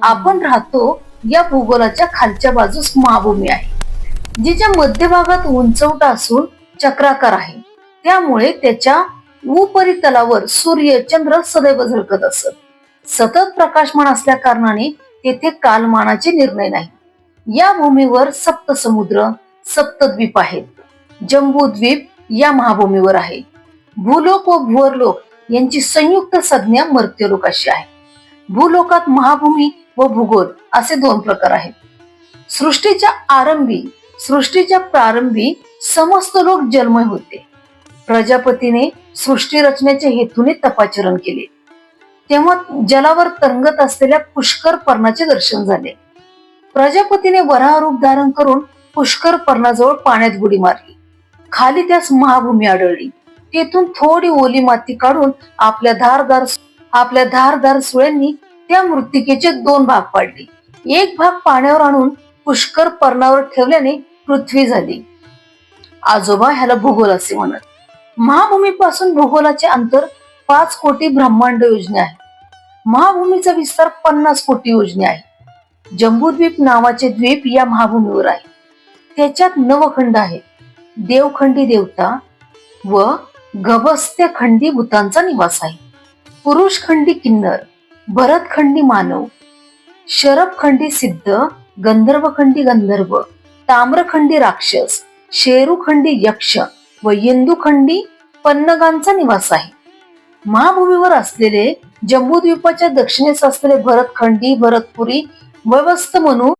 आपण राहतो या भूगोलाच्या खालच्या बाजूस महाभूमी आहे, जिच्या मध्यभागात उंचवटा असून चक्राकार आहे. त्यामुळे त्याच्या उपरितलावर सूर्य चंद्र सदैव झळकत असत. सतत प्रकाशमान असल्या कारणाने तेथे कालमानाचे निर्णय नाही. या भूमीवर सप्त समुद्र, सप्तद्वीप आहेत. जम्बूद्वीप या महाभूमीवर आहे. भूलोक व भुवरलोक यांची संयुक्त संज्ञा मर्त्यलोक अशी आहे. भूलोकात महाभूमी व भूगोल असे दोन प्रकार आहेत. सृष्टीच्या प्रारंभी समस्त लोक जन्मय होते. प्रजापतीने सृष्टी रचण्याच्या हेतूने तपाचरण केले. तेव्हा जलावर तरंगत असलेल्या पुष्कर पर्णाचे दर्शन झाले. प्रजापतीने वराह रूप धारण करून पुष्कर पर्णाजवळ पाण्यात बुडी मारली. खाली त्यास महाभूमी आढळली. तेथून थोडी ओली माती काढून आपल्या धारदार सुळ्यांनी त्या मृत्तिकेचे दोन भाग पाडले. एक भाग पाण्यावर आणून पुष्कर पर्णावर ठेवल्याने पृथ्वी झाली. आजोबा ह्याला भूगोल असे म्हणत. महाभूमीपासून भूगोलाचे अंतर 5 कोटी ब्रह्मांड योजने आहे. महाभूमीचा विस्तार 50 कोटी योजने आहे. जम्बूद्वीप नावाचे द्वीप या महाभूमीवर आहे. त्याच्यात 9 खंड आहेत. देवखंडी देवता व गभस्त्य खंडी भूतांचा निवास आहे. पुरुषखंडी किन्नर, भरतखंडी मानव, शरभखंडी सिद्ध, गंधर्वखंडी गंधर्व, ताम्रखंडी राक्षस, शेरुखंडी यक्ष व इंदुखंडी पन्नगांचा निवास आहे. महाभूमीवर असलेले जम्बूद्वीपाच्या दक्षिणेस असलेले भरतखंडी, भरतपुरी, वैवस्वत मनु